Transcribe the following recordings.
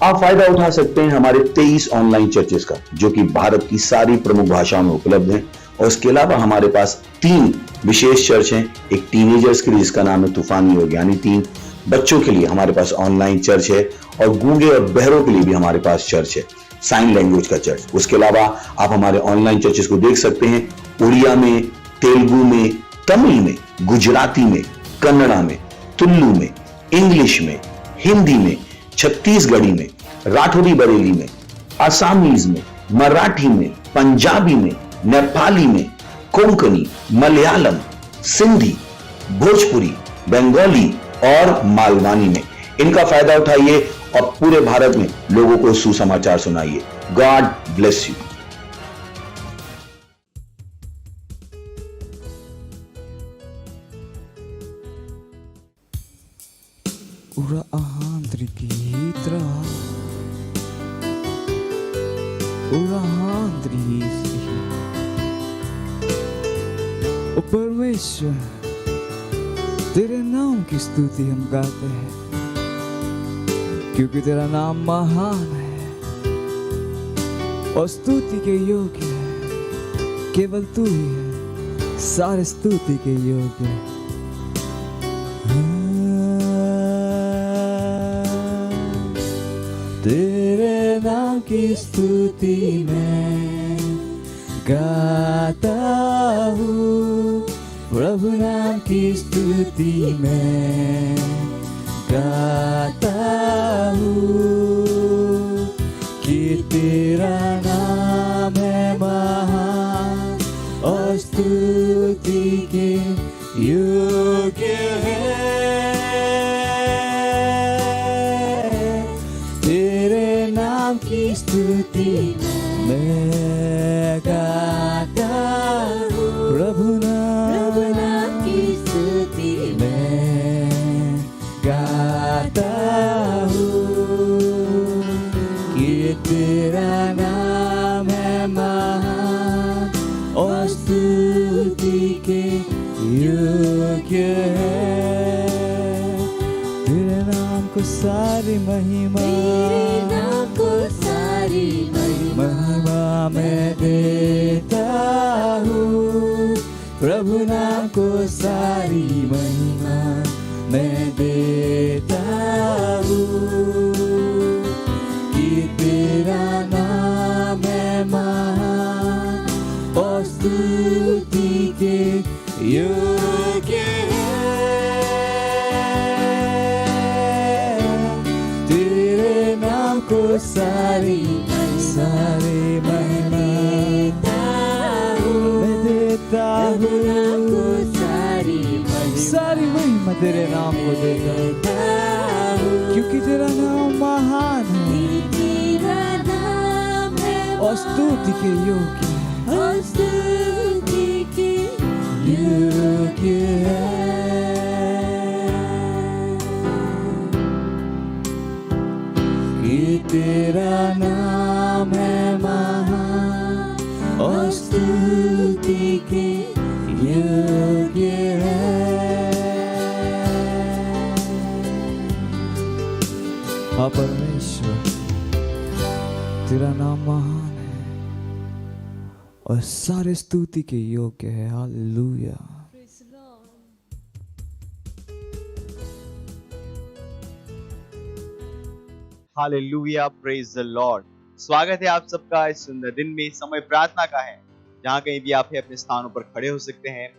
आप फायदा उठा सकते हैं हमारे 23 ऑनलाइन चर्चेस का, जो कि भारत की सारी प्रमुख भाषाओं में उपलब्ध हैं। और इसके अलावा हमारे पास 3 विशेष चर्च हैं। एक टीनेजर्स के लिए जिसका नाम है तूफानी योग यानी 3, बच्चों के लिए हमारे पास ऑनलाइन चर्च है, और गूंगे और बहरों के लिए भी हमारे पास चर्च है, साइन लैंग्वेज का चर्च। उसके अलावा आप हमारे ऑनलाइन चर्चेस को देख सकते हैं उड़िया में, तेलुगु में, तमिल में, गुजराती में, कन्नड़ा में, तुलु में, इंग्लिश में, हिंदी में, छत्तीसगढ़ी में, राठौरी बरेली में, आसामीज में, मराठी में, पंजाबी में, नेपाली में, कोंकणी, मलयालम, सिंधी, भोजपुरी, बंगाली और मालवानी में। इनका फायदा उठाइए और पूरे भारत में लोगों को सुसमाचार सुनाइए। God bless you. Ura ahandri gitra, ura ahandri si. O परमेश्वर, तेरे नाम की स्तुति हम गाते हैं, क्योंकि तेरा नाम महान है और स्तुति के योग्य है। केवल तू ही है सारे स्तुति के योग्य है। तेरे नाम की स्तुति मैं गाता हूँ, प्रभु नाम की स्तुति मैं गाता हूँ, कि तेरा नाम है महान और स्तुति के योग्य है। की स्तुति मैं गाता हूँ, प्रभु नाम की स्तुति मैं गाता हूँ, कि तेरा नाम है महान और स्तुति के योग्य है। तेरे नाम को सारी महिमा, महिमा मैं देता हूँ, प्रभु नाम को सारी महिमा मैं देता हूँ, कि तेरा नाम है महान और स्तुति के योग्य है। तेरे नाम को सारी महिमा मैं देता हूँ, सारी महिमा तेरे नाम को देता हूँ, क्योंकि तेरा नाम महान है और स्तुति के योग्य है। कि तेरा नाम है महान और स्तुति के योग्य है। हाँ परमेश्वर, तेरा नाम महान है और सारे स्तुति के योग्य है। Hallelujah. Hallelujah, praise the Lord. स्वागत है आप सबका इस सुंदर दिन में। समय प्रार्थना का है, जहाँ कहीं भी आप अपने स्थानों पर खड़े हो सकते हैं।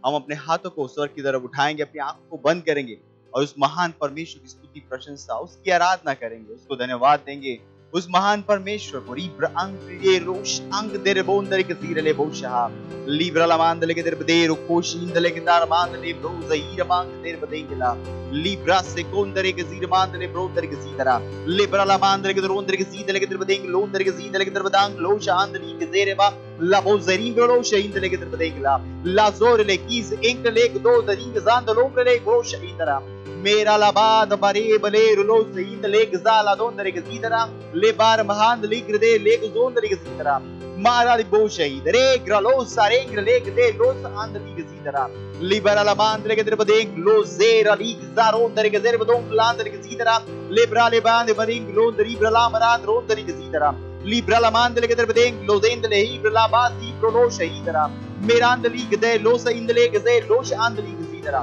हम अपने हाथों को स्वर्ग की तरफ उठाएंगे, अपनी आंखों को बंद करेंगे और उस महान परमेश्वर की स्तुति, प्रशंसा, उसकी आराधना करेंगे, उसको धन्यवाद देंगे, उस महान परमेश्वर को। रीब्र अंग ये रोश अंग देरे बोंदरे के सीरले बोशहा लीब्रा लामांदले के देर रो कोशिंदले के तार मांदले ब्रो ज़हीर मांग देर बदेंगला लीब्रा से कोंदरे के जीर मांदले ब्रो दरे के सीदरा लीब्रा लामांदले के रोंदरे के सीदले के देर बदेंग लोंदरे के सीदले के देर बदांग लो शांदली के जेरे बा La bozerin lo shaindele ke darbadengla. La zor le kiz enkle do daring zand longre go shaindara. मेरा लाबाद बरे बले रुलो सईद लेग जाला दोन दरे गजीदरा ले बार महान लिग दे लेग जोन दरे गजीदरा मारा लिबो शहीद रे ग्रलो सारे ग्रलेग दे लोस आंद लिग गजीदरा लिबरा लाबान दरे गदर बदे लो जेर लिग जारो दरे गजर बदों लान दरे गजीदरा लिबरा ले बांद बरिंग लो दरी ब्रला मरान रो दरे गजीदरा लिबरा लामान दरे गदर बदे लो जेंद ले ही ब्रला बासी प्रोलो शहीदरा मेरा आंद लिग दे लो सईद ले गजे लोश आंद लिग गजीदरा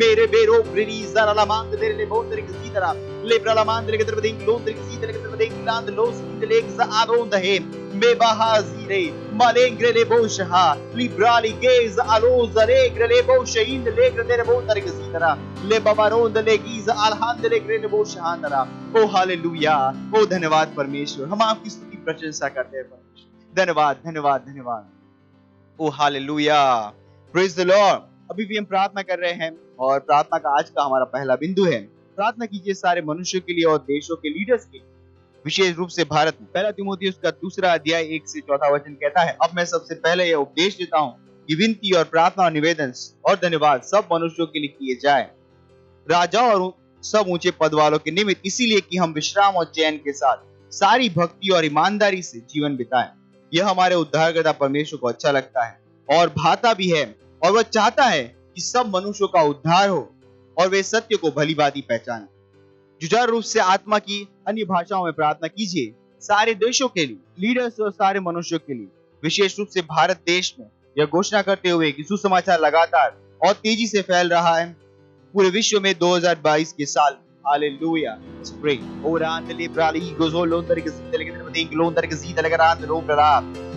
मेरे बेरो ब्रिनीजा ला मांग दे ले बहुत तरह की तरह लेब्रा ला मांग दे के तरह दिन लोन तरह की तरह के तरह दिन लांद लोस ले ज आरोन दहे मे बहाजीरे मालेंग्रे ले बोशहा लिब्राली गेज आलो जरे ग्रे बो शहीद ले ग्रे बहुत तरह की तरह ले बाबारोन ले गीज अलहंद ले ग्रे बो शहानरा ओ हालेलुया ओ धन्यवाद परमेश्वर हम आपकी स्तुति प्रशंसा करते हैं परमेश्वर धन्यवाद धन्यवाद धन्यवाद ओ हालेलुया प्रेज द लॉर्ड अभी भी हम प्रार्थना कर रहे हैं और प्रार्थना का आज का हमारा पहला बिंदु है प्रार्थना कीजिए सारे मनुष्यों के लिए और देशों के लीडर्स के लिए विशेष रूप से भारत में पहला तीमुथियुस का 2 अध्याय 1 से 4 वचन कहता है अब मैं सबसे पहले यह उपदेश देता हूँ कि विनती और प्रार्थना और निवेदन और धन्यवाद सब मनुष्यों के लिए किए जाए राजा और सब ऊंचे पद वालों के निमित्त इसीलिए कि हम विश्राम और चैन के साथ सारी भक्ति और ईमानदारी से जीवन बिताएं यह हमारे उद्धारकर्ता परमेश्वर को अच्छा लगता है और भाता भी है और वह चाहता है कि सब मनुष्यों का उद्धार हो और वे सत्य को भली भांति पहचानें जुझारू रूप से आत्मा की अन्य भाषाओं में प्रार्थना कीजिए सारे देशों के लिए लीडर्स और सारे मनुष्यों के लिए विशेष रूप से भारत देश में यह घोषणा करते हुए कि सुसमाचार लगातार और तेजी से फैल रहा है पूरे विश्व में 2022 के साल हालेलुया स्प्रिंग ओरान लिब्राली गोजोलोन तरके सीधे लेके तरफ देंगे लोन तरके सीधे लेके रात लोन करा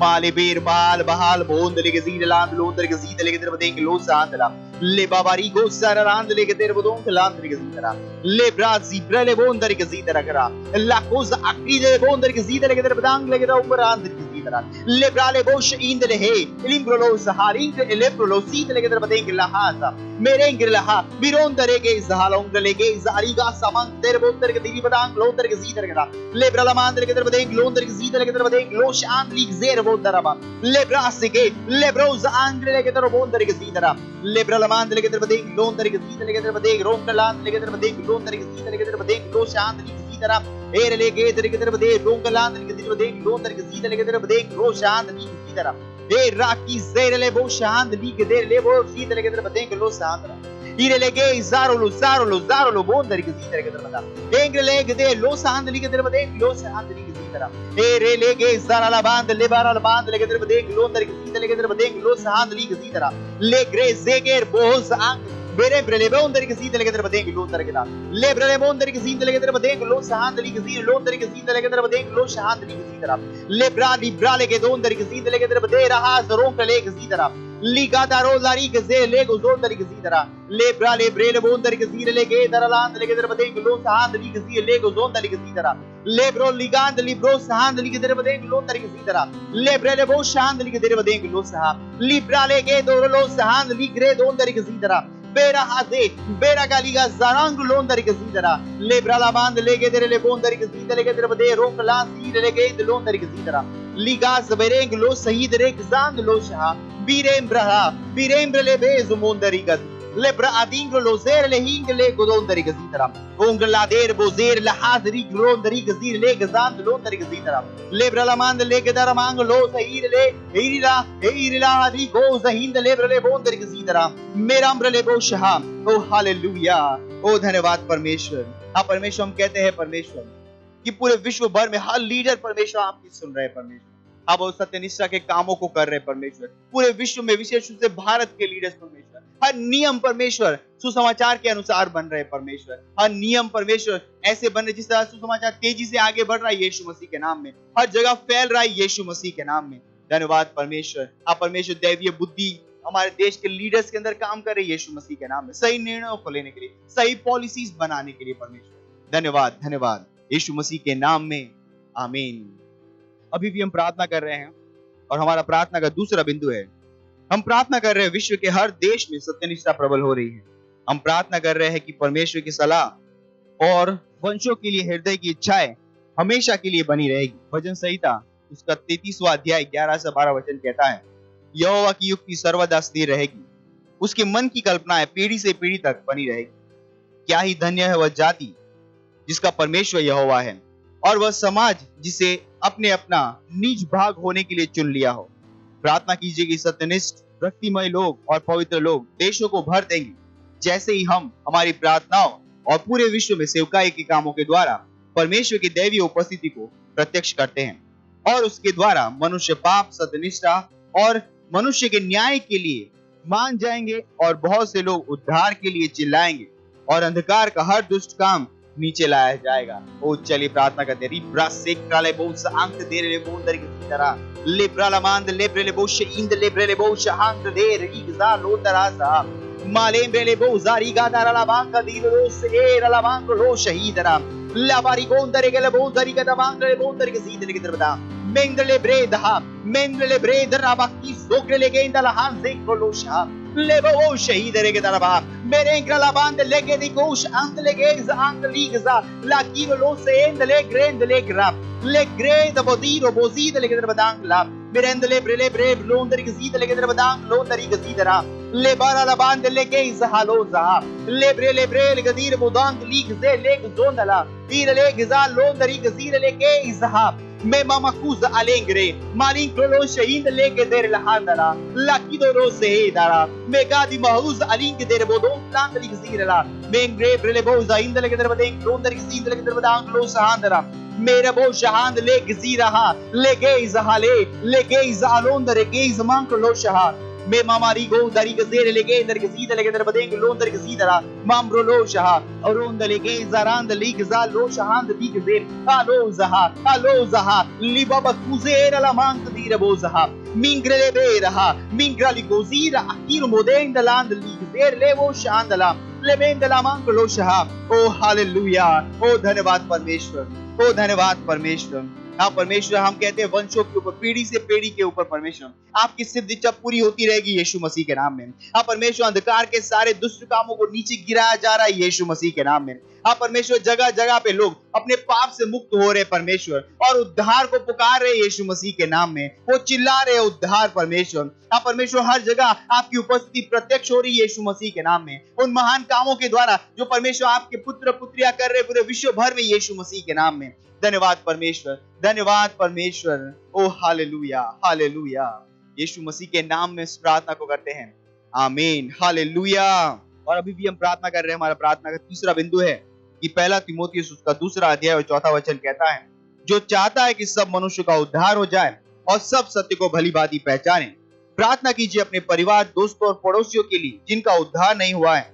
माले बेर माल बहाल बोन लेके सीधे लांद लोन तरके सीधे लेके तरफ देंगे लोन सांदला ले बाबारी गो सारा रांद लेके तेरे बदों के लांद लेके सीधे रा ले ब्राजी ब्रले बोन तरके सीधे रखरा ला कोज अक्री ले बोन तरके सीधे लेके तरफ दांग लेके रा ऊपर रांद लेके सीधे रा ले ब्राले बोश इंद ले हे लिम्ब्रोलो सहारिंग ले प्रोलो सीधे लेके तरफ देंगे लहासा मेरे इंग्रलहा बिरोन तरेके जहालों लेके जारीगा samang ter bon ter ke diri badang lon ter ke ziter ke da lebra la mandre ke ter badeng lon ter ke ziter ke ter badeng lo shan lik zer bon daraba lebra se ke lebroz angre ke ter bon ter ke zitera lebra la mandre ke ter badeng lon ter ke ziter ke ter badeng ron ka lan ke ter badeng lon ter ke ziter ke ter badeng lo shan lik zitera er le ke ter ke ter badeng ron ka lan ke ter badeng lon ter ke ziter ke ter badeng lo shan lik zitera e raki zer le bo shan lik der le bo ziter ke ter badeng lo sandra irelege zarolo bondari ke zitera ke termada engrelege de lo sandli ke termada lo sandli ke zitera erelege zarala band le barala band le ke termada lo ndari ke zitera ke termada lo sandli ke zitera le gre zeger boz ang bere brele bondari ke zitera ke termada lo ndari ke da le brele bondari ke zitera ke termada lo sandli ke zitera lo ndari ke zitera ke termada lo sandli ke zitera le brale ke dondari ke zitera ke termada raha zoron ke le ke zitera liga daro lari ke ze le go zon dari ke zitera le brale brele bon dari ke zire le ke daraland le ke der badeng lo sahand li ke zire le go zon dari ke zitera le bro ligand li bro sahand li ke der badeng lo dari ke zitera le brele bo sahand li ke der badeng lo sah li brale ke do lo sahand li gre don dari ke zitera bera haze bera galiga zarang lon dari ke zitera le brala band le ke der le bon dari ke zitera le ke der badeng ron kala zire le ke lon dari ke zitera liga zbereng lo sahid re zand lo sah birembre le bezo mondarigas lebra adingro lo zer le hing le godondari gazitara ongla der bozer la hadri grondari gazir le gazand londari gazitara lebra la mand le gedara mang lo sahir le eirila hadri goz hind lebra le bondari gazitara merambre le boshha O hallelujah ओ धन्यवाद परमेश्वर हाँ परमेश्वर हम कहते हैं परमेश्वर कि पूरे विश्व भर में हर लीडर परमेश्वर आपकी सुन रहे हैं परमेश्वर अब वो सत्यनिष्ठा के कामों को कर रहे परमेश्वर पूरे विश्व में विशेष रूप से भारत के लीडर्स परमेश्वर हर नियम परमेश्वर सुसमाचार के अनुसार बन रहे परमेश्वर हर नियम परमेश्वर ऐसे बन रहे जिस तरह सुसमाचार तेजी से आगे बढ़ रहा है यीशु मसीह के नाम में हर जगह फैल रहा है यीशु मसीह के नाम में धन्यवाद परमेश्वर आप परमेश्वर दैवीय बुद्धि हमारे देश के लीडर्स के अंदर काम कर रहे यीशु मसीह के नाम में सही निर्णयों को लेने के लिए सही पॉलिसीज बनाने के लिए परमेश्वर धन्यवाद धन्यवाद यीशु मसीह के नाम में आमीन अभी भी हम प्रार्थना कर रहे हैं और हमारा प्रार्थना का दूसरा बिंदु है, हम प्रार्थना कर रहे हैं विश्व के हर देश में सत्यनिष्ठा प्रबल हो रही है। हम प्रार्थना कर रहे हैं कि परमेश्वर की सलाह और वंशों के लिए हृदय की इच्छाएं हमेशा के लिए बनी रहेगी। भजन संहिता उसका 33वां अध्याय 11 से 12 वचन कहता है, यहोवा की युक्ति सर्वदा स्थिर रहेगी, उसके मन की कल्पनाएं पीढ़ी से पीढ़ी तक बनी रहेगी। क्या ही धन्य है वह जाति जिसका परमेश्वर यहोवा है, और वह समाज जिसे अपने अपना निज भाग होने के लिए चुन लिया हो। प्रार्थना कीजिए कि सत्यनिष्ठ भक्तिमय लोग और पवित्र लोग देशों को भर देंगे, जैसे ही हम हमारी प्रार्थनाओं और पूरे विश्व में सेवकाई के कामों के द्वारा परमेश्वर की दैवीय उपस्थिति को प्रत्यक्ष करते हैं, और उसके द्वारा मनुष्य पाप, सत्यनिष्ठा और मनुष्य के न्याय के लिए मान जाएंगे, और बहुत से लोग उद्धार के लिए चिल्लाएंगे, और अंधकार का हर दुष्ट काम नीचे लाया जाएगा। ओ चलिए प्रार्थना करते हैं। रिब्रा सेक्राले बोस अंक दे रे बोंदर की तरह लेब्राला मांद लेब्रेले बोश इंद लेब्रेले बोश अंक दे रिगजा लो तरासा मालेम्ब्रेले बोजारी गादारा बांका दीरोस ए रला बांको लो शहीदरा लाबारी गोंदरे के बोंदरी का बांकले बोंदरी के सीधे के तरबदा मेंगले ब्रेदरा बाकी सोकले के इंदला हां से कोलोशा लेबो शहीदरे के तरबा मेरे ग्रला बांद लेके दिकोश अंत लेके अंत लीगजा लाकीव लो से इंदले ग्रेंद ले ग्रा ले ग्रेद बोदीरो बोजीद लेके तरबदांग ला मेरेंदले ब्रेले ब्रेव लोंदरी के सीधे लेके तरबदांग लोंदरी के सीधरा ले बारा ला बांद लेके इजहालो जा ले ब्रेले ब्रेल गदीर बोदांग लीग से लेक जोंदला तीर ले गजा लोंदरी के सीधे लेके इजहा मैं मामा कुज अलेंग्रे मालिक क्रोलो शहीद लेके देर लहांदला लाकिदो रो से दारा मैं गादी महूज अलिंग देर बोदो लांदली गजीरला मैं ग्रे ब्रेले बोजा इंद लेके देर बदेंग लोंदरी के सीधे लेके देर बदांग लो सहांदरा मेरा बो शहांद ले गजीरहा ले गेज हाले ले गेज अलोंदरे गेज मांक लो शहा मैं मामारी गो दरी गजेर लेके दर गजीद लेके दर बदेंग लोंदर गजीदरा मामरो लो शहा और ओंद लेके जरांद ली गजा लो शहांद दी गजेर आलो जहा लिबाबा कुजेर ला मांक दीर बो जहा मिंग्रले बेरहा मिंग्रली गोजीरा अकीर मोदेंग दलांद ली गजेर ले वो शांदला ले बेंदला मांक लो शहा। ओ हालेलुया, ओ धन्यवाद परमेश्वर, ओ धन्यवाद परमेश्वर। हाँ परमेश्वर, हम कहते हैं वंशों के ऊपर, पीढ़ी से पीढ़ी के ऊपर परमेश्वर आपकी सिद्ध इच्छा पूरी होती रहेगी यीशु मसीह के नाम में। हाँ परमेश्वर, अंधकार के सारे दुष्ट कामों को नीचे गिराया जा रहा है यीशु मसीह के नाम में। हाँ परमेश्वर, जगह जगह पे लोग अपने पाप से मुक्त हो रहे परमेश्वर, और उद्धार को पुकार रहे यीशु मसीह के नाम में, वो चिल्ला रहे उद्धार परमेश्वर। हाँ परमेश्वर, हर जगह आपकी उपस्थिति प्रत्यक्ष हो रही है यीशु मसीह के नाम में, उन महान कामों के द्वारा जो परमेश्वर आपके पुत्र पुत्रियां कर रहे पूरे विश्व भर में यीशु मसीह के नाम में। धन्यवाद परमेश्वर, धन्यवाद परमेश्वर। ओ हालेलुया, हालेलुया। यीशु मसीह के नाम में इस प्रार्थना को करते हैं, आमीन, हालेलुया। और अभी भी हम प्रार्थना कर रहे हैं। हमारा प्रार्थना का तीसरा बिंदु है कि पहला तीमुथियुस उसका 2 अध्याय और 4 वचन कहता है, जो चाहता है कि सब मनुष्य का उद्धार हो जाए और सब सत्य को भली भांति पहचाने। प्रार्थना कीजिए अपने परिवार, दोस्तों और पड़ोसियों के लिए जिनका उद्धार नहीं हुआ है,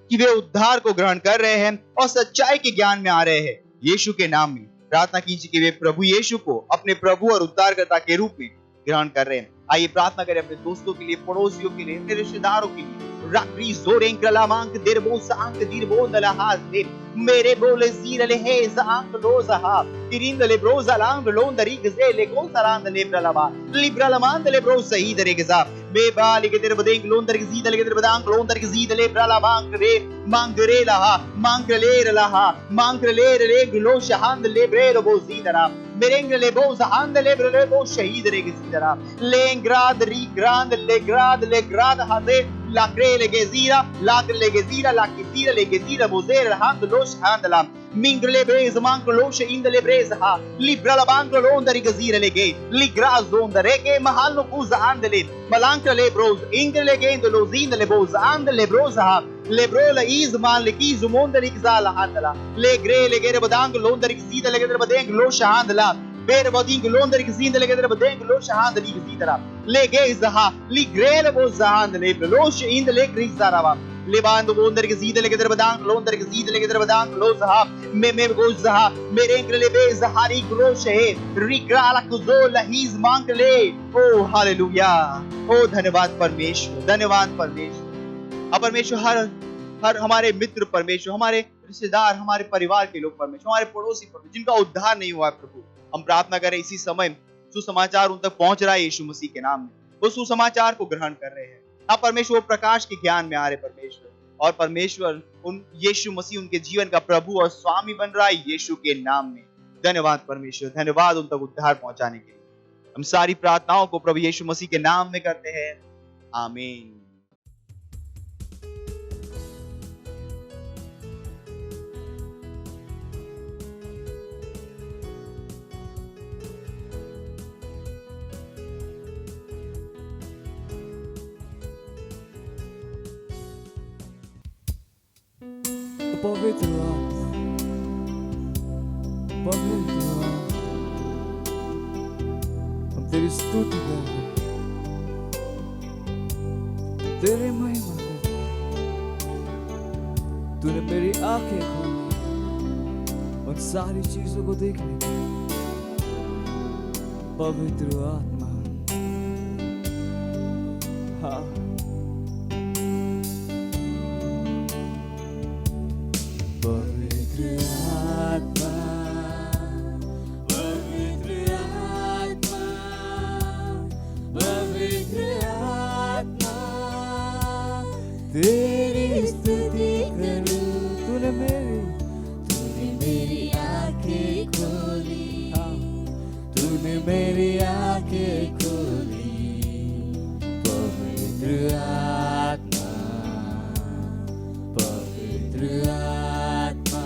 कि वे उद्धार को ग्रहण कर रहे हैं और सच्चाई के ज्ञान में आ रहे हैं यीशु के नाम में। प्रार्थना कीजिए कि वे प्रभु यीशु को अपने प्रभु और उद्धारकर्ता के रूप में ग्रहण कर रहे हैं। आइए प्रार्थना करें अपने दोस्तों के लिए, पड़ोसियों के लिए, अपने रिश्तेदारों के लिए। रात्रि जोरें कलामांक देरबो सांक दीरबो दलहास दे मेरे बोले जीरले हे सांक लोजहा तिरिंदले ब्रोजालांग लोंदरी गजे लेको सरांद लेब्रलमा लिब्रलमान दले ब्रो सही दरे गजा बेबाली के तेरे बदेंग लोंदर के जीदले के तेरे बदांग लोंदर के जीदले ब्रलमांग रे मांगरे लहा मांगले लहा मांगले रे ग्लो शहांद लेब्रे बो जीदरा मेरेंग ले बो जहांद लेब्रे बो शहीद रे गजीदरा लेंग्राद री ग्रांद ले ग्राद हादे लाक्रे लेके जीरा लाकी जीरा लेके जीरा बोजेर हांद लोश हांदला मिंगले ब्रेज मांग लोश इंदले ब्रेज हा लिब्रला बांग लोंदरी गजीरा लेके लिग्राज दोंदरे के महल नो कुज आंदले मलांक ले ब्रोज इंगले के इंदलो जींदले बोज आंदले ब्रोज हा लेब्रोला इज मान लेकी जुमोंदरी गजाला हांदला ले ग्रे लेके रे बदांग लोंदरी गजीदा लेके रे बदेंग लोश हांदला बेर बदिंग लोंदरी गजीदा लेके रे बदेंग लोश हांदली गजीदरा ले गे जहा li grele bo zahand le losh in le grizarava le band wonder ke zide le ke badang londer ke zide le ke badang lo zaha me go zaha mere ngre be zahari grosh hai rikrala kuzo lahiz mang le oh hallelujah oh धन्यवाद परमेश्वर, धन्यवाद परमेश्वर। अब परमेश्वर हर हमारे मित्र परमेश्वर, हमारे रिश्तेदार, हमारे परिवार के लोग परमेश्वर, हमारे पड़ोसी परमेश्वर जिनका उद्धार नहीं हुआ है प्रभु, हम प्रार्थना करें इसी समय सुसमाचार उन तक पहुंच रहा है यीशु मसीह के नाम में। वो सुसमाचार को ग्रहण कर रहे हैं। हाँ परमेश्वर, वो प्रकाश के ज्ञान में आ रहे परमेश्वर, और परमेश्वर उन यीशु मसीह उनके जीवन का प्रभु और स्वामी बन रहा है यीशु के नाम में। धन्यवाद परमेश्वर, धन्यवाद उन तक उद्धार पहुंचाने के लिए। हम सारी प्रार्थनाओं को प्रभु यीशु मसीह के नाम में करते हैं, आमीन। पवित्र आत्मा, पवित्र आत्मा, हम तेरी स्तुति करते हैं, तेरे महिमा करते हैं। तूने मेरी आंखें खोली उन सारी चीजों को देखने की। पवित्र आत्मा, हाँ पवित्र आत्मा, पवित्र आत्मा, पवित्र आत्मा, तेरी स्तुति करूं। तूने मेरी आंखें खोली, हाँ तूने मेरी आंखें खोली। पवित्र आत्मा, पवित्र आत्मा,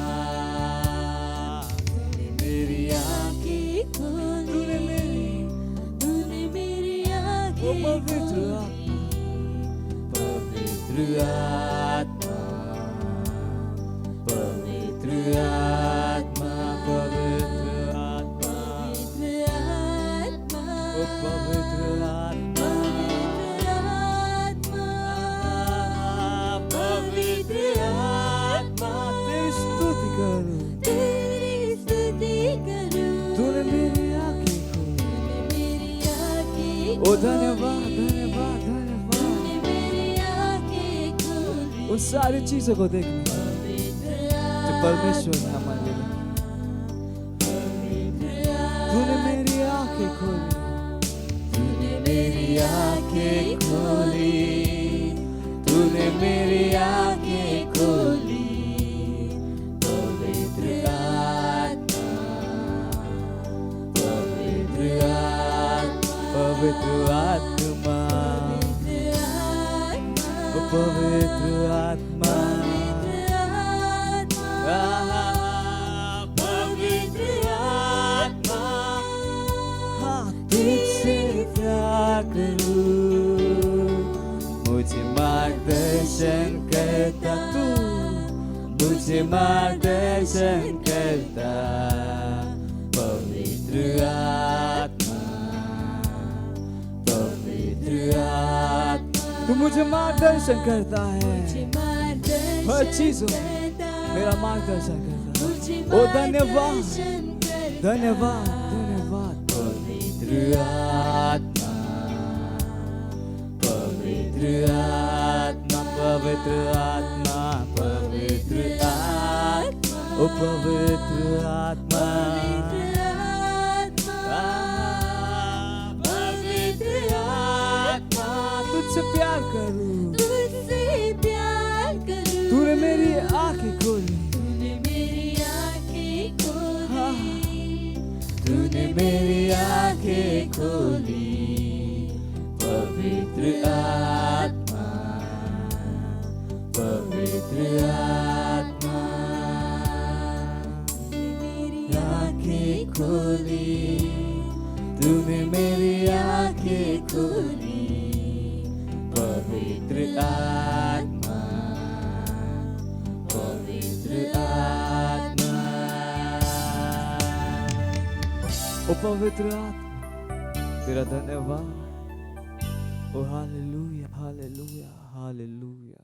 पवित्र आत्मा, पवित्र आत्मा, पवित्र आत्मा, पवित्र आत्मा, पवित्र आत्मा, तेरी स्तुति करूं, तेरी स्तुति करूं। तूने मेरी आंखें खोली, ओ धन्यवाद, धन्यवाद, धन्यवाद। उन सारी चीजों को देखने जो परमेश्वर ने हमारे लिए। तूने मेरी आंखें खोली, तूने मेरी आंखें खोली, तूने मेरी आंखें खोली। पवित्र आत्मा, पवित्र आत्मा, पवित्र आत्मा, पवित्र आत्मा, पवित्र आत्मा, हाँ तुझसे प्यार करूं, मुझे मार्गदर्शन करता तू, मुझे मार्गदर्शन करता। पवित्र आत्मा, पवित्र आत्मा, तू मुझे मार्गदर्शन करता है, हर चीजों मेरा मार्गदर्शन करता है। ओ धन्यवाद, धन्यवाद, धन्यवाद। पवित्र आत्मा, पवित्र आत्मा, पवित्र आत्मा, पवित्र आत्मा, ओ पवित्र आत्मा, तुझसे प्यार करूं, तुझसे प्यार करूं। तूने मेरी आंखें खोली, तूने मेरी आंखें खोली, तूने मेरी आंखें खोली। पवित्र आत्मा, पवित्र आत्मा, मेरी आंखें खोली, तूने मेरी आंखें खोली। पवित्र आत्मा, पवित्र आत्मा, ओ पवित्र आत्मा, तेरा धन्यवाद। ओ hallelujah, hallelujah, hallelujah.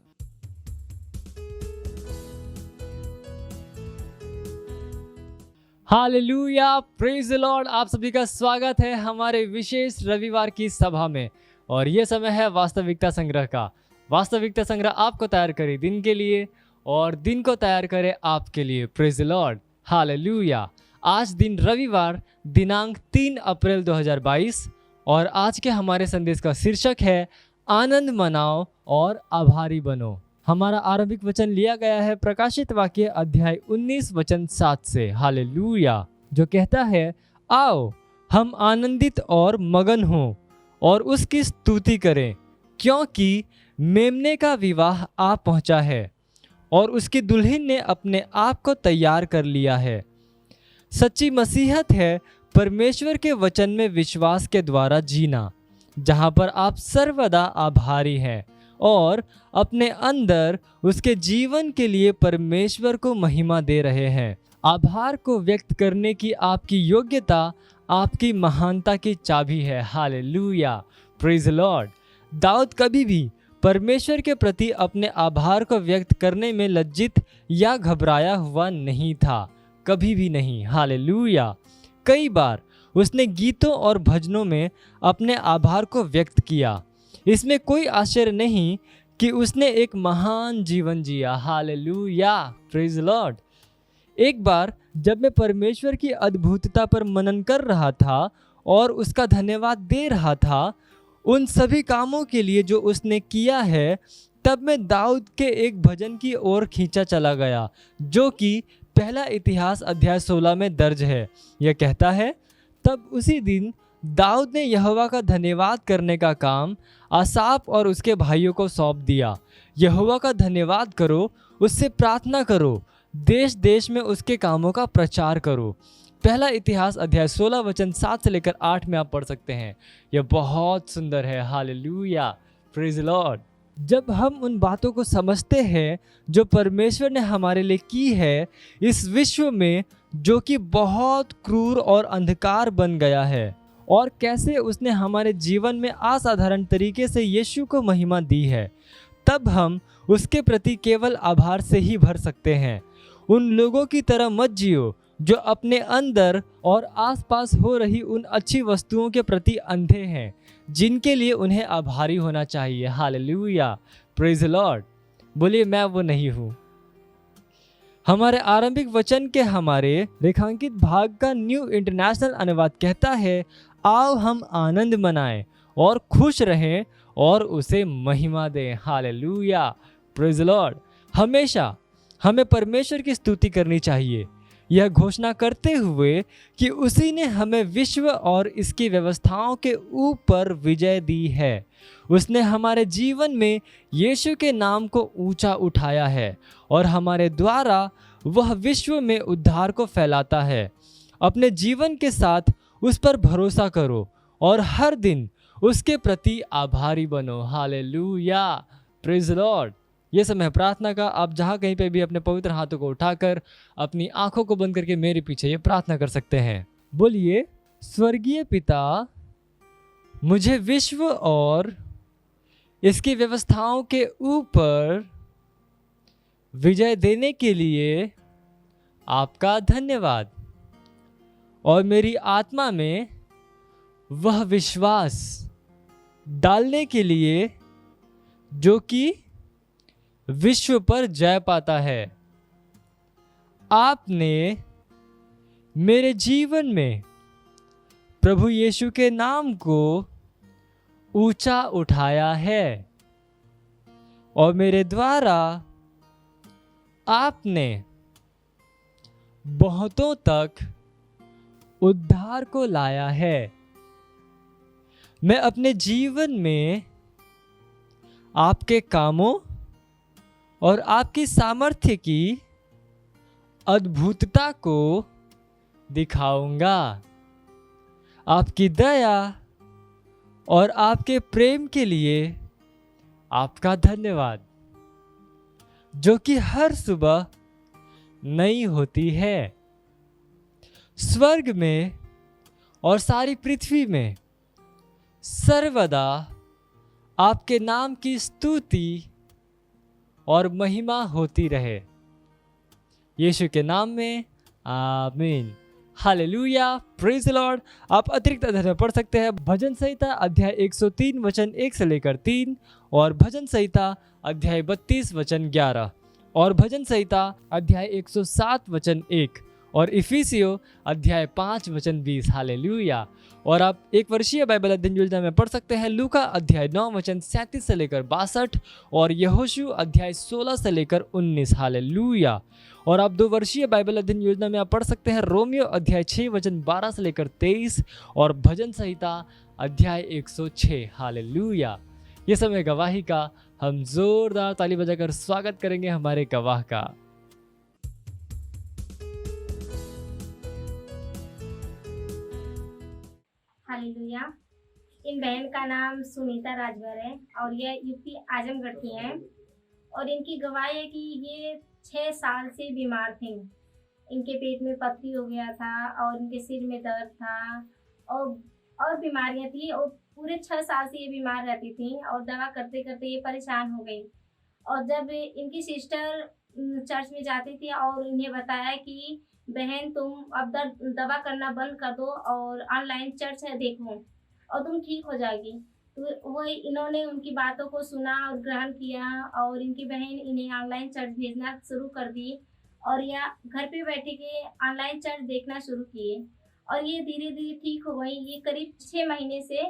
Hallelujah, praise the Lord. आप सभी का स्वागत है हमारे विशेष रविवार की सभा में। और ये समय है वास्तविकता संग्रह का। वास्तविकता संग्रह आपको तैयार करे दिन के लिए और दिन को तैयार करे आपके लिए। Praise the Lord, hallelujah. आज दिन रविवार दिनांक 3 अप्रैल 2022 और आज के हमारे संदेश का शीर्षक है आनंद मनाओ और आभारी बनो। हमारा आरंभिक वचन लिया गया है प्रकाशित वाक्य अध्याय 19 वचन 7 से, हालेलुया, जो कहता है, आओ हम आनंदित और मगन हों और उसकी स्तुति करें, क्योंकि मेमने का विवाह आ पहुंचा है और उसकी दुल्हन ने अपने आप को तैयार कर लिया है। सच्ची मसीहत है परमेश्वर के वचन में विश्वास के द्वारा जीना, जहां पर आप सर्वदा आभारी हैं और अपने अंदर उसके जीवन के लिए परमेश्वर को महिमा दे रहे हैं। आभार को व्यक्त करने की आपकी योग्यता आपकी महानता की चाबी है। Hallelujah, praise Lord. दाऊद कभी भी परमेश्वर के प्रति अपने आभार को व्यक्त करने में लज्जित या घबराया हुआ नहीं था, कभी भी नहीं। हालेलुया। कई बार उसने गीतों और भजनों में अपने आभार को व्यक्त किया। इसमें कोई आश्चर्य नहीं कि उसने एक महान जीवन जिया। Hallelujah, praise Lord. एक बार जब मैं परमेश्वर की अद्भुतता पर मनन कर रहा था और उसका धन्यवाद दे रहा था उन सभी कामों के लिए जो उसने किया है, तब मैं दाऊद के एक भजन की ओर खींचा चला गया, जो कि पहला इतिहास अध्याय 16 में दर्ज है। यह कहता है, तब उसी दिन दाऊद ने यहोवा का धन्यवाद करने का काम आसाफ और उसके भाइयों को सौंप दिया। यहोवा का धन्यवाद करो, उससे प्रार्थना करो, देश देश में उसके कामों का प्रचार करो। पहला इतिहास अध्याय 16 वचन 7 से लेकर 8 में आप पढ़ सकते हैं। यह बहुत सुंदर है। Hallelujah, praise Lord. जब हम उन बातों को समझते हैं जो परमेश्वर ने हमारे लिए की है इस विश्व में, जो कि बहुत क्रूर और अंधकार बन गया है, और कैसे उसने हमारे जीवन में असाधारण तरीके से यीशु को महिमा दी है, तब हम उसके प्रति केवल आभार से ही भर सकते हैं। उन लोगों की तरह मत जियो जो अपने अंदर और आसपास हो रही उन अच्छी वस्तुओं के प्रति अंधे हैं, जिनके लिए उन्हें आभारी होना चाहिए। Hallelujah, praise Lord. बोलिए, मैं वो नहीं हूँ। हमारे आरंभिक वचन के हमारे रेखांकित भाग का न्यू इंटरनेशनल अनुवाद कहता है, आओ हम आनंद मनाएं और खुश रहें और उसे महिमा दें। Hallelujah, praise Lord. हमेशा हमें परमेश्वर की स्तुति करनी चाहिए, यह घोषणा करते हुए कि उसी ने हमें विश्व और इसकी व्यवस्थाओं के ऊपर विजय दी है। उसने हमारे जीवन में यीशु के नाम को ऊंचा उठाया है और हमारे द्वारा वह विश्व में उद्धार को फैलाता है। अपने जीवन के साथ उस पर भरोसा करो और हर दिन उसके प्रति आभारी बनो। Hallelujah, praise Lord. ये समय प्रार्थना का। आप जहाँ कहीं पे भी अपने पवित्र हाथों को उठाकर अपनी आंखों को बंद करके मेरे पीछे ये प्रार्थना कर सकते हैं। बोलिए, स्वर्गीय पिता, मुझे विश्व और इसकी व्यवस्थाओं के ऊपर विजय देने के लिए आपका धन्यवाद, और मेरी आत्मा में वह विश्वास डालने के लिए जो कि विश्व पर जय पाता है। आपने मेरे जीवन में प्रभु यीशु के नाम को ऊंचा उठाया है और मेरे द्वारा आपने बहुतों तक उद्धार को लाया है। मैं अपने जीवन में आपके कामों और आपकी सामर्थ्य की अद्भुतता को दिखाऊंगा। आपकी दया और आपके प्रेम के लिए आपका धन्यवाद, जो कि हर सुबह नई होती है। स्वर्ग में और सारी पृथ्वी में सर्वदा आपके नाम की स्तुति और महिमा होती रहे। यीशु के नाम में आमीन। Hallelujah, praise Lord. आप अतिरिक्त अध्याय में पढ़ सकते हैं भजन संहिता अध्याय 103 वचन 1 से लेकर 3, और भजन संहिता अध्याय 32 वचन 11, और भजन संहिता अध्याय 107 वचन 1, और इफिसियो अध्याय 5 वचन 20। हालेलुया। और आप एक वर्षीय बाइबल अध्ययन योजना में पढ़ सकते हैं लूका अध्याय 9 वचन 37 से लेकर 62 और यहोशू अध्याय 16 से लेकर 19। हालेलुया। और आप 2 वर्षीय बाइबल अध्ययन योजना में आप पढ़ सकते हैं रोमियो अध्याय 6 वचन 12 से लेकर 23 और भजन संहिता अध्याय 106। हालेलुया। ये समय गवाही का, हम जोरदार ताली बजाकर स्वागत करेंगे हमारे गवाह का। हालेलुया। इन बहन का नाम सुनीता राजभर है और यह यूपी आजमगढ़ की हैं और इनकी गवाही है कि ये 6 साल से बीमार थी। इनके पेट में पथरी हो गया था और इनके सिर में दर्द था और बीमारियां थी और पूरे 6 साल से ये बीमार रहती थी और दवा करते करते ये परेशान हो गई। और जब इनकी सिस्टर चर्च में जाती थी और इन्हें बताया कि बहन तुम अब दवा करना बंद कर दो और ऑनलाइन चर्च है देखो और तुम ठीक हो जाएगी, तो वही इन्होंने उनकी बातों को सुना और ग्रहण किया और इनकी बहन इन्हें ऑनलाइन चर्च भेजना शुरू कर दी और यह घर पे बैठे के ऑनलाइन चर्च देखना शुरू किए और ये धीरे धीरे ठीक हो गई। ये करीब 6 महीने से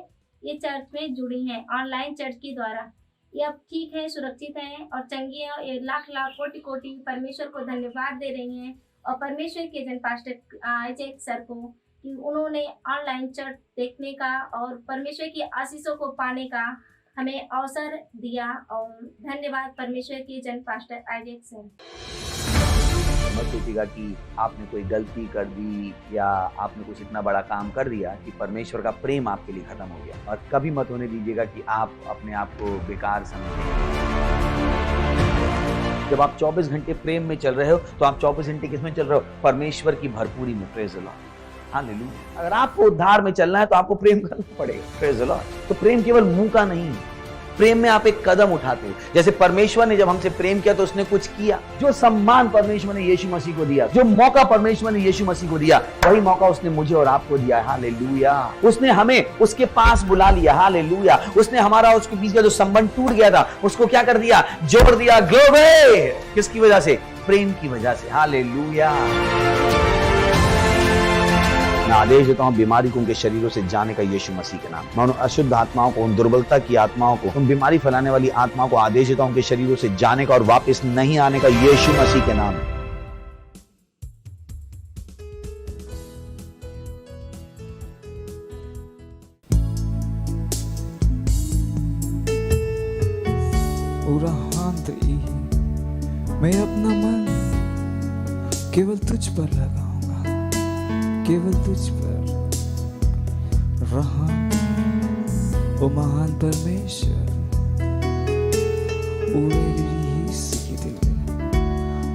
ये चर्च में जुड़ी हैं ऑनलाइन चर्च के द्वारा। ये अब ठीक है, सुरक्षित हैं और चंगी है और लाख लाख कोटि कोटि परमेश्वर को धन्यवाद दे रही हैं और परमेश्वर के जन पास्टर आइजैक सर को कि उन्होंने ऑनलाइन चर्च देखने का और परमेश्वर की आशीषों को पाने का हमें अवसर दिया और धन्यवाद परमेश्वर के जन पास्टर आइजैक सर। मत सोचिएगा कि आपने कोई गलती कर दी या आपने कुछ इतना बड़ा काम कर दिया कि परमेश्वर का प्रेम आपके लिए खत्म हो गया, और कभी मत होने दीजिएगा कि आप अपने आप को बेकार समझें। जब आप 24 घंटे प्रेम में चल रहे हो तो आप 24 घंटे किसमें चल रहे हो? परमेश्वर की भरपूरी में। Praise the Lord. हालेलुया। अगर आपको उद्धार में चलना है तो आपको प्रेम करना पड़ेगा। Praise the Lord. तो प्रेम केवल मुंह का नहीं है, प्रेम में आप एक कदम उठाते हो। जैसे परमेश्वर ने जब हमसे प्रेम किया तो उसने कुछ किया। जो सम्मान परमेश्वर ने यीशु मसीह को दिया, जो मौका परमेश्वर ने यीशु मसीह को दिया, वही मौका उसने मुझे और आपको दिया है। हालेलुया। उसने हमें उसके पास बुला लिया। हालेलुया। उसने हमारा उसके बीच का जो संबंध टूट गया था उसको क्या कर दिया? जोड़ दिया। ग्लोरी। किसकी वजह से? प्रेम की वजह से। हालेलुया। मैं आदेश देता हूं बीमारी को उनके शरीरों से जाने का यीशु मसीह के नाम। मैं उन अशुद्ध आत्माओं को, उन दुर्बलता की आत्माओं को, उन बीमारी फैलाने वाली आत्माओं को आदेश देता हूं उनके शरीरों से जाने का और वापस नहीं आने का यीशु मसीह के नाम। मैं अपना मन केवल तुझ पर लगाऊंगा, केवल तुझ पर। रहा ओ महान परमेश्वर,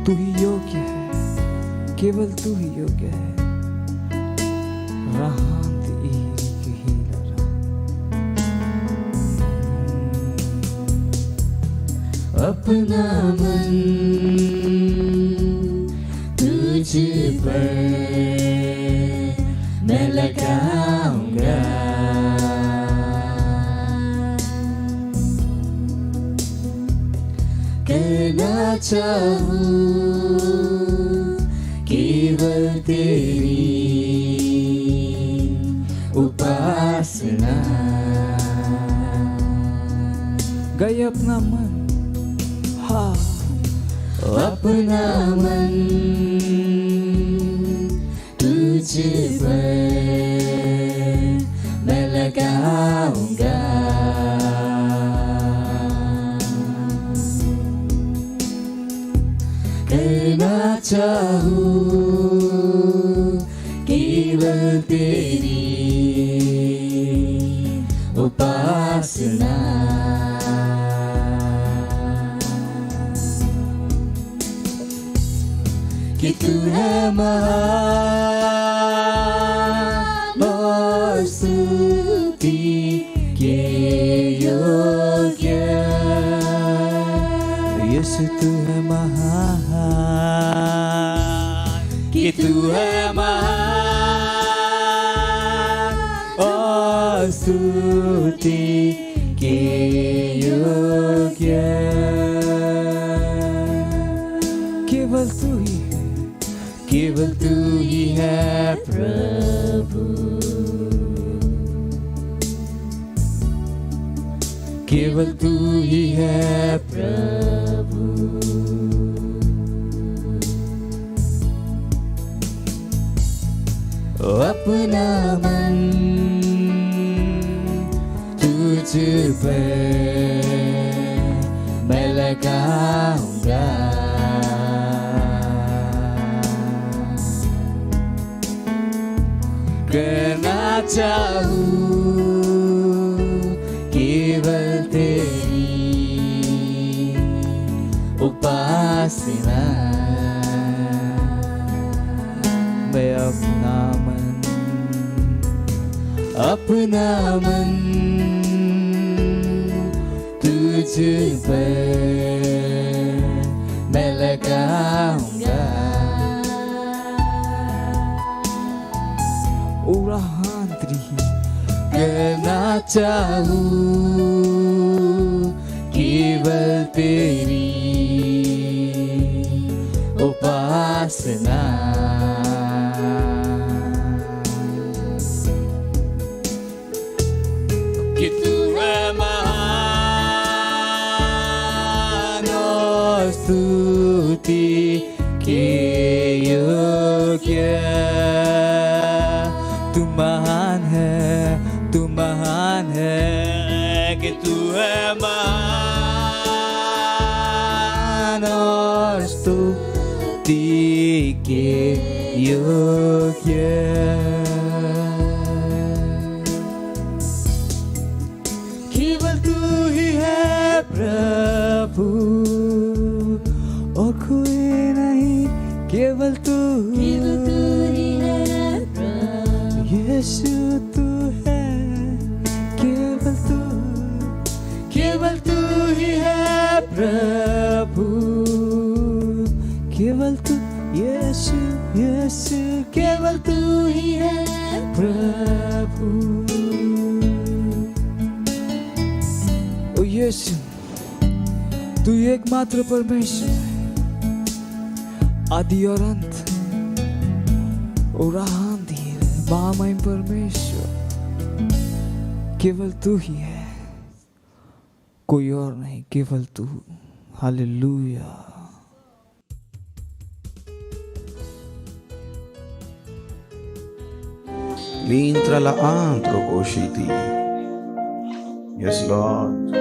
तू ही योग्य है, केवल तू ही योग्य है। रहा अपना मन तुझ पर मैं लगाऊंगा, करना चाहूं केवल तेरी उपासना। गए अपना मन, हाँ अपना मन तुझ पर मैं लगाऊंगा, करना चाहूं केवल तेरी उपासना। कि तू है महान और स्तुति के योग्य, यीशु तू है महान, कि तू है महान और स्तुति के योग्य। केवल तू ही है, केवल तू केवल तू ही है प्रभु। अपना मन तुझ पर मैं लगाऊंगा, करना चाहूं केवल तेरी उपासना। मैं अपना मन तुझ पर मैं लगाऊंगा, करना चाहूं केवल तेरी उपासना। कि तू है महान और स्तुति के योग्य। तू महान है, तू महान है, कि तू है महान और स्तुति के योग्य। केवल तू ही है प्रभु और कोई नहीं, केवल तू ही है प्रभु। यीशु तू है, केवल तू ही है प्रभु, केवल तू यीशु, यीशु केवल तू ही है प्रभु। ओ यीशु, तू एकमात्र परमेश्वर है, आदि और अंत और आंधिर महामहिम परमेश्वर, केवल तू ही है, कोई और नहीं, केवल तू। हालेलुया। L'intra la antro कोशिति। यस लॉर्ड,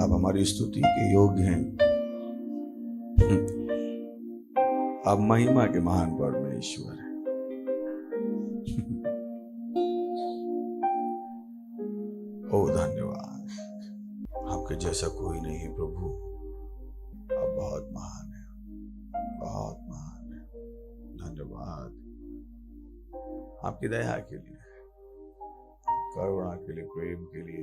आप हमारी स्तुति के योग्य हैं। आप महिमा के महान परमेश्वर हैं। ओ धन्यवाद, आपके जैसा कोई नहीं है प्रभु। आप बहुत महान हैं, बहुत महान हैं। धन्यवाद आपकी दया के लिए, करुणा के लिए, प्रेम के लिए।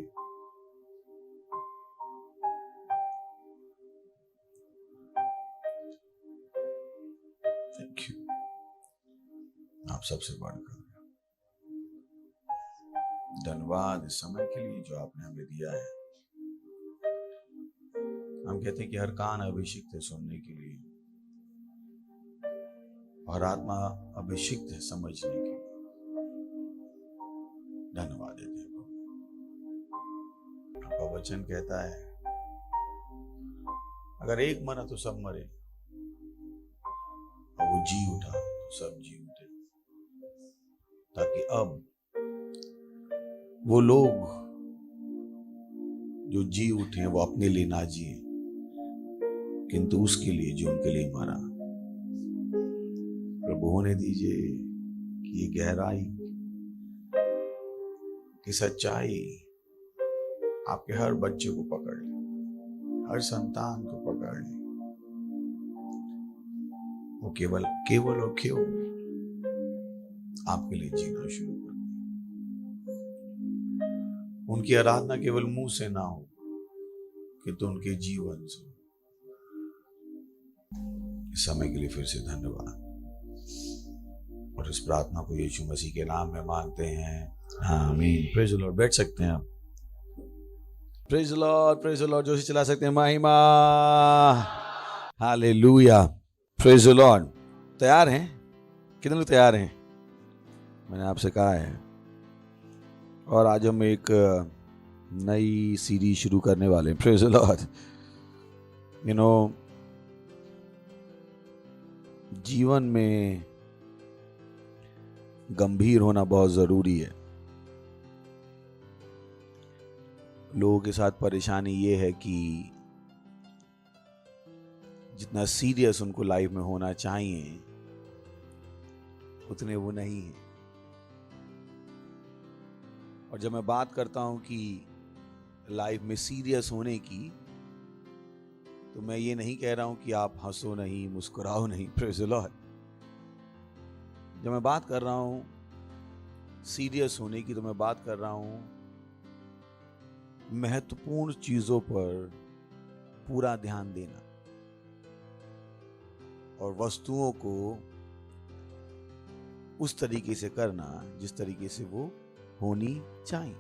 थैंक यू, आप सबसे बढ़कर धन्यवाद इस समय के लिए जो आपने हमें दिया है। हम कहते हैं कि हर कान अभिषिक्त है सुनने के लिए, और आत्मा अभिषिक्त है समझने के लिए। धन्यवाद देते हैं। आपका वचन कहता है अगर एक मरा तो सब मरे, और वो जी उठा तो सब जी उठे, ताकि अब वो लोग जो जी उठे वो अपने लिए ना जिए, किंतु उसके लिए जो उनके लिए मरा। प्रभु होने दीजिए कि ये गहराई की सच्चाई आपके हर बच्चे को पकड़ ले, हर संतान को पकड़ ले। वो केवल और केवल आपके लिए जीना शुरू कर। उनकी आराधना केवल मुंह से ना हो, किंतु उनके जीवन से। इस समय के लिए फिर से धन्यवाद, और इस प्रार्थना को यीशु मसीह के नाम में मांगते हैं, आमीन। Praise the Lord. बैठ सकते हैं आप। प्रेज द लॉर्ड, जोशी चला सकते हैं। महिमा, हालेलुया, प्रेज द लॉर्ड। तैयार हैं? कितने लोग तैयार हैं? मैंने आपसे कहा है। और आज हम एक नई सीरीज शुरू करने वाले हैं। Praise the Lord. You know, जीवन में गंभीर होना बहुत जरूरी है। लोगों के साथ परेशानी ये है कि जितना सीरियस उनको लाइफ में होना चाहिए उतने वो नहीं है। और जब मैं बात करता हूं कि लाइफ में सीरियस होने की, तो मैं ये नहीं कह रहा हूं कि आप हंसो नहीं, मुस्कुराओ नहीं। Praise the Lord. जब मैं बात कर रहा हूं सीरियस होने की, तो मैं बात कर रहा हूं महत्वपूर्ण चीजों पर पूरा ध्यान देना और वस्तुओं को उस तरीके से करना जिस तरीके से वो होनी चाहिए।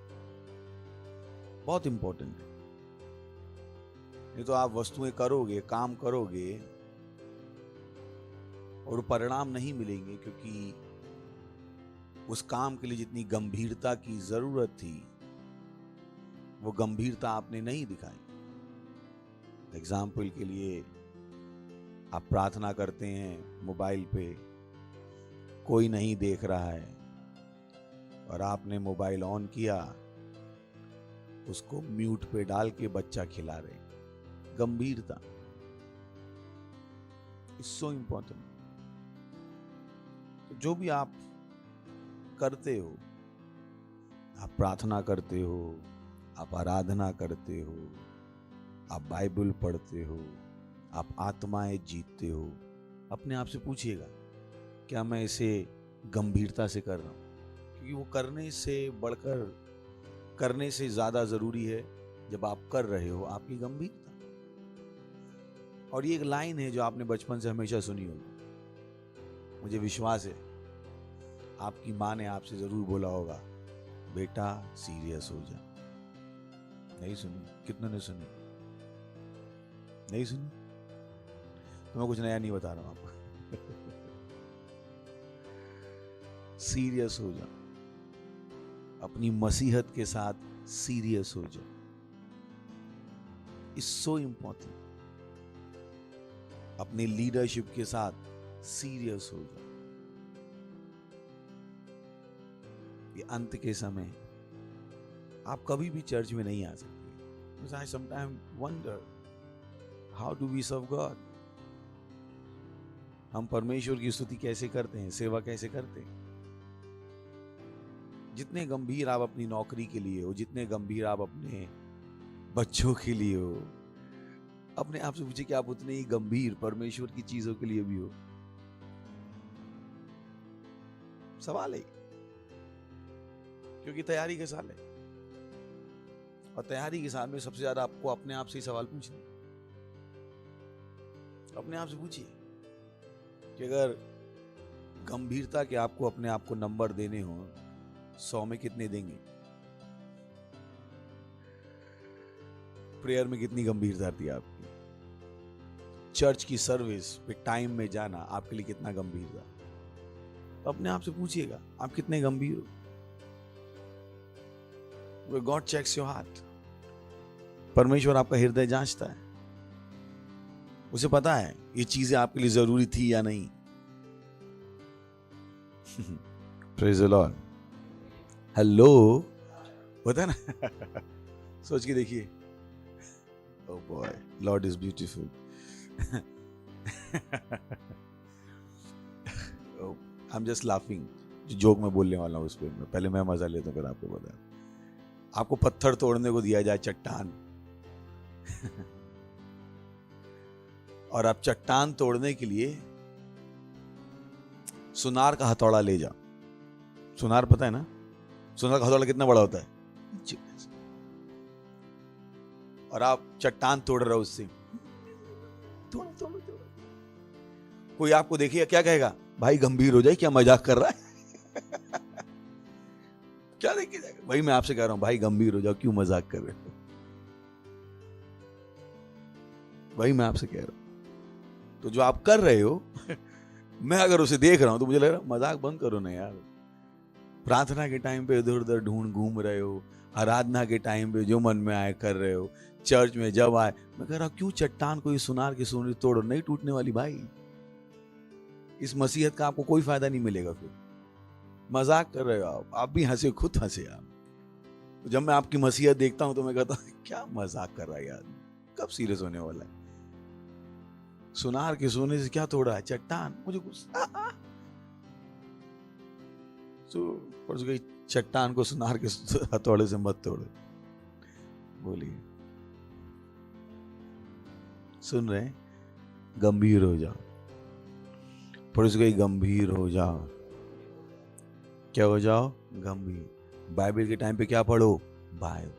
बहुत इंपॉर्टेंट है। नहीं तो आप वस्तुएं करोगे, काम करोगे और परिणाम नहीं मिलेंगे, क्योंकि उस काम के लिए जितनी गंभीरता की जरूरत थी वो गंभीरता आपने नहीं दिखाई। एग्जाम्पल के लिए, आप प्रार्थना करते हैं मोबाइल पे, कोई नहीं देख रहा है और आपने मोबाइल ऑन किया, उसको म्यूट पे डाल के बच्चा खिला रहे। गंभीरता इज सो इंपॉर्टेंट। तो जो भी आप करते हो, आप प्रार्थना करते हो, आप आराधना करते हो, आप बाइबल पढ़ते हो, आप आत्माएं जीतते हो, अपने आप से पूछिएगा, क्या मैं इसे गंभीरता से कर रहा हूं? क्योंकि वो करने से बढ़कर, करने से ज्यादा जरूरी है जब आप कर रहे हो आपकी गंभीरता। और ये एक लाइन है जो आपने बचपन से हमेशा सुनी होगी। मुझे विश्वास है आपकी माँ ने आपसे जरूर बोला होगा, बेटा सीरियस हो जा। नहीं सुनी? कितनों ने सुनी? नहीं सुनी? तो मैं कुछ नया नहीं बता रहा हूं आपको। सीरियस हो जा, अपनी मसीहत के साथ सीरियस हो जा। It's so important. अपनी लीडरशिप के साथ सीरियस हो जा। ये अंत के समय आप कभी भी चर्च में नहीं आ सकते। I sometimes wonder, how do we serve God? हम परमेश्वर की स्तुति कैसे करते हैं, सेवा कैसे करते हैं? जितने गंभीर आप अपनी नौकरी के लिए हो, जितने गंभीर आप अपने बच्चों के लिए हो, अपने आप से पूछिए कि आप उतने ही गंभीर परमेश्वर की चीजों के लिए भी हो। सवाल है, क्योंकि तैयारी के साल है और तैयारी के साल में सबसे ज्यादा आपको अपने आप से ही सवाल पूछने। अपने आप से पूछिए कि अगर गंभीरता के आपको अपने आप को नंबर देने हो, 100 में कितने देंगे? प्रेयर में कितनी गंभीरता थी आपकी? चर्च की सर्विस पे टाइम में जाना आपके लिए कितना गंभीर था? तो अपने आप से पूछिएगा, आप कितने गंभीर हो? Where God checks your heart. परमेश्वर आपका हृदय जांचता है। उसे पता है ये चीजें आपके लिए जरूरी थी या नहीं। Praise the Lord. हेलो, होता है ना? सोच के देखिए। Oh boy, Lord is beautiful. Oh, I'm just laughing. जो जोक मैं बोलने वाला हूँ उस पर पहले मैं मजा लेता हूँ, फिर आपको बता। आपको पत्थर तोड़ने को दिया जाए, चट्टान, और आप चट्टान तोड़ने के लिए सुनार का हथौड़ा ले जाओ। सुनार पता है ना? सुनार का हथौड़ा कितना बड़ा होता है, और आप चट्टान तोड़ रहे हो उससे। तोड़। कोई आपको देखिए क्या कहेगा? भाई गंभीर हो जाए, क्या मजाक कर रहा है? क्या देखिए जाएगा? भाई मैं आपसे कह रहा हूं, भाई गंभीर हो जाओ, क्यों मजाक कर रहे हो? भाई मैं आपसे कह रहा हूं। तो जो आप कर रहे हो मैं अगर उसे देख रहा हूं तो मुझे लग रहा है मजाक बंद करो ना यार, प्रार्थना के टाइम पे इधर उधर ढूंढ घूम रहे हो, आराधना के टाइम पे जो मन में आए कर रहे हो, चर्च में जब आए, मैं कह रहा क्यों चट्टान को ये सुनार के सोने तोड़ो, नहीं टूटने वाली भाई। इस मसीहत का आपको कोई फायदा नहीं मिलेगा। फिर मजाक कर रहे हो आप भी हंसे, खुद हंसे आप। जब मैं आपकी मसीहत देखता हूं तो मैं कहता हूं क्या मजाक कर रहा है यार, कब सीरियस होने वाला है। सुनार के सोने से क्या तोड़ा है, चट्टान। मुझे गुस्सा पड़ गई, चट्टान को सुनार के हथौड़े से मत तोड़ो। बोलिए, सुन रहे हैं? गंभीर हो जाओ, पड़ोस गई, गंभीर हो जाओ। क्या हो जाओ? गंभीर। बाइबल के टाइम पे क्या पढ़ो? बाइबल।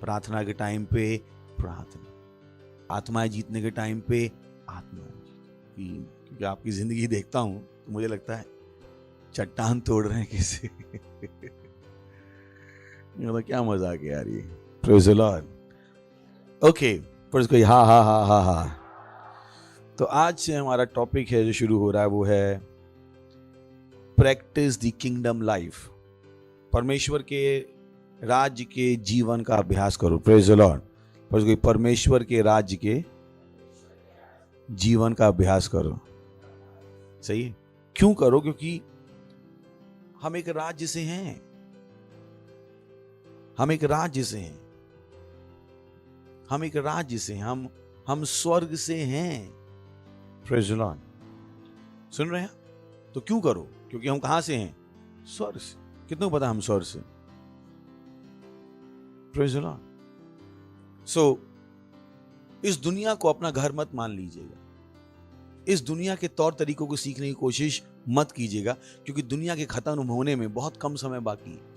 प्रार्थना के टाइम पे प्रार्थना। आत्माएं जीतने के टाइम पे आत्माएं। क्योंकि आपकी जिंदगी देखता हूं तो मुझे लगता है चट्टान तोड़ रहे हैं किसी। क्या मजाक है यार ये। Praise the Lord. ओके, पर कोई हा हा हा हा हा। तो आज से हमारा टॉपिक है जो शुरू हो रहा है वो है प्रैक्टिस द किंगडम लाइफ। परमेश्वर के राज्य के जीवन का अभ्यास करो। Praise the Lord. पर कोई परमेश्वर के राज्य के जीवन का अभ्यास करो। सही है? क्यों करो? क्योंकि हम एक राज्य से हैं। हम एक राज्य से हैं। हम एक राज्य से हैं। हम स्वर्ग से हैं। Praise the Lord. सुन रहे हैं? तो क्यों करो? क्योंकि हम कहां से हैं? स्वर्ग से। कितनों को पता हम स्वर्ग से? Praise the Lord. सो इस दुनिया को अपना घर मत मान लीजिएगा। इस दुनिया के तौर तरीकों को सीखने की कोशिश मत कीजिएगा, क्योंकि दुनिया के खत्म होने में बहुत कम समय बाकी है।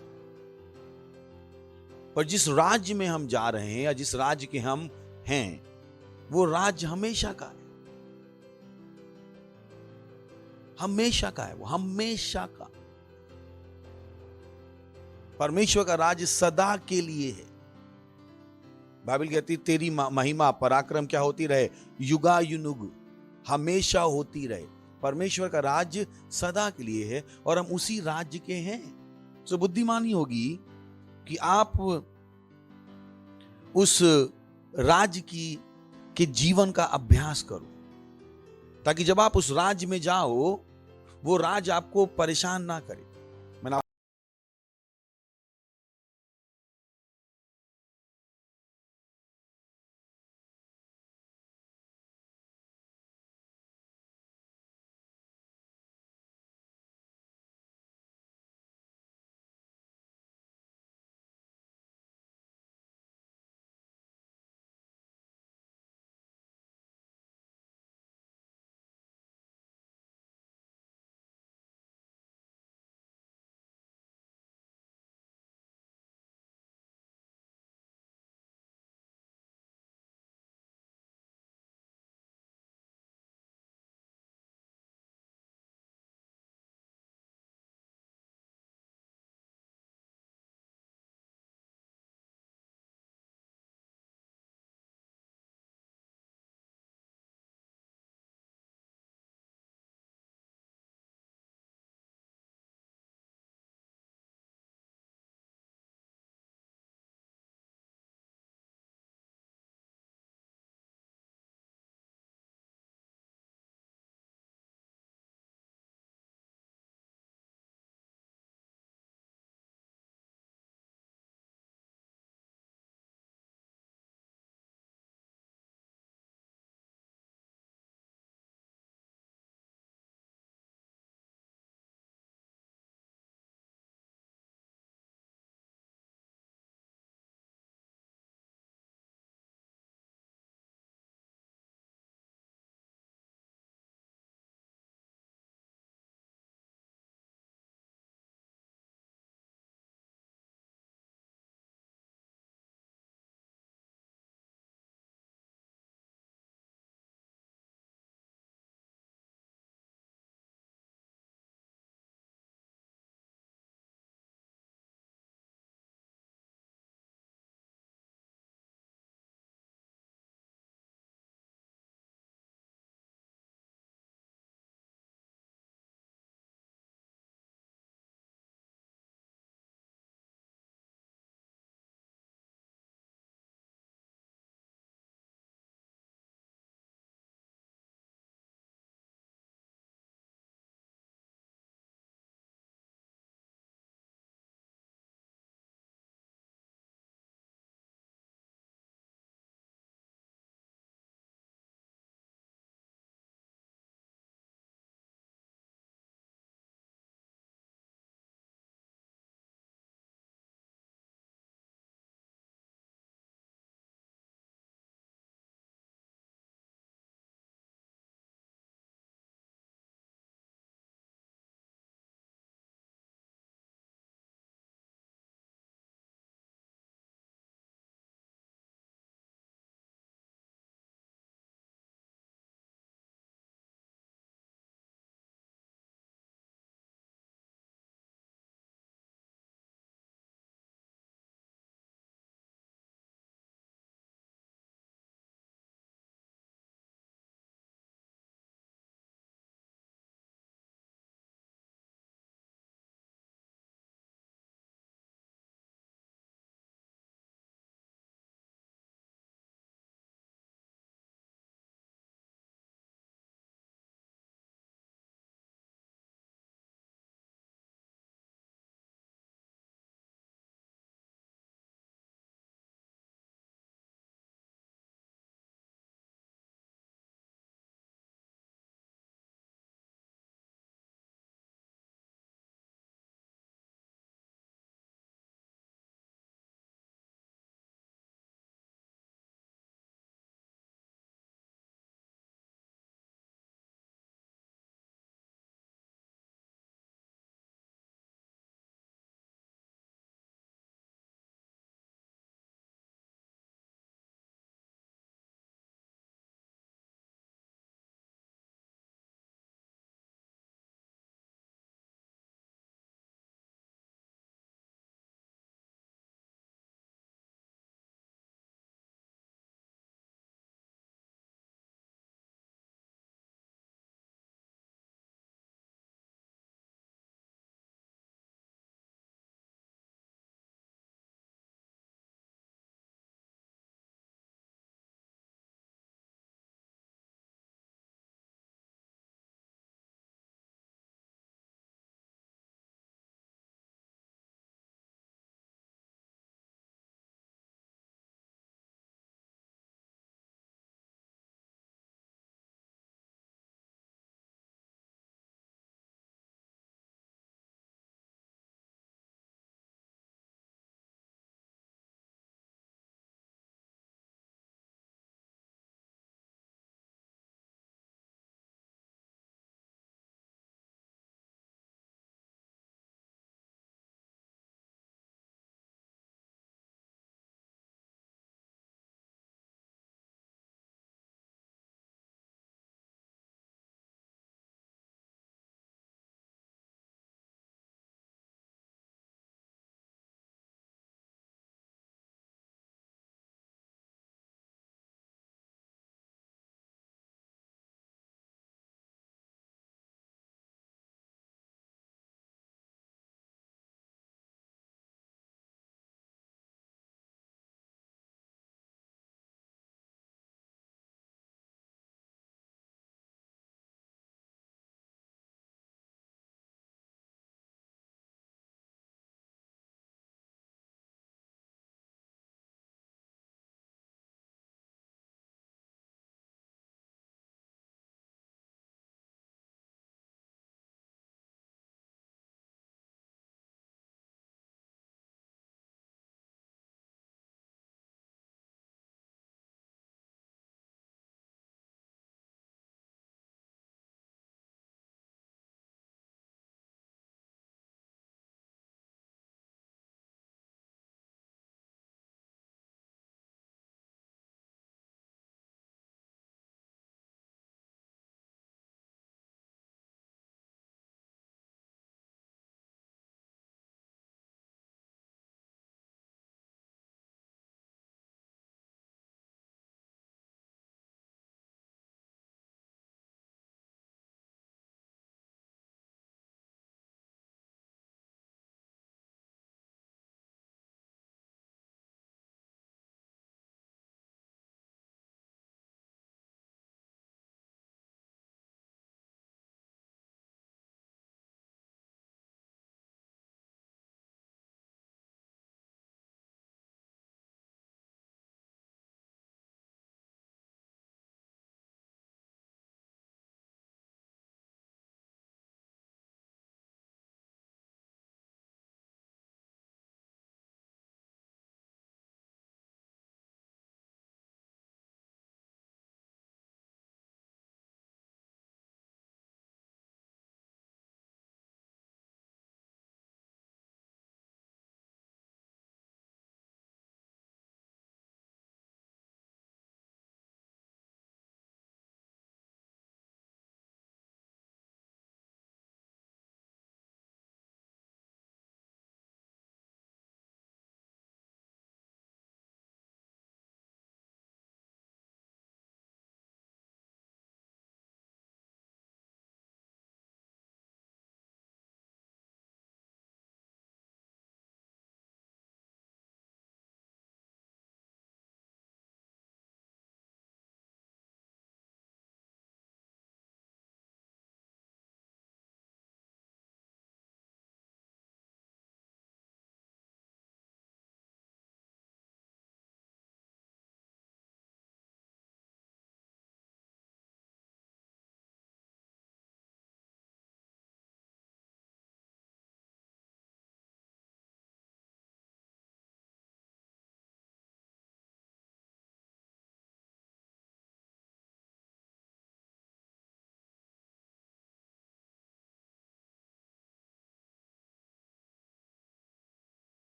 पर जिस राज्य में हम जा रहे हैं या जिस राज्य के हम हैं, वो राज्य हमेशा का है। हमेशा का है वो, हमेशा का। परमेश्वर का राज्य सदा के लिए है। बाइबल कहती तेरी महिमा पराक्रम क्या होती रहे? युगायुनुग, हमेशा होती रहे। परमेश्वर का राज्य सदा के लिए है और हम उसी राज्य के हैं। सो बुद्धिमानी होगी कि आप उस राज्य के जीवन का अभ्यास करो, ताकि जब आप उस राज्य में जाओ वो राज्य आपको परेशान ना करे।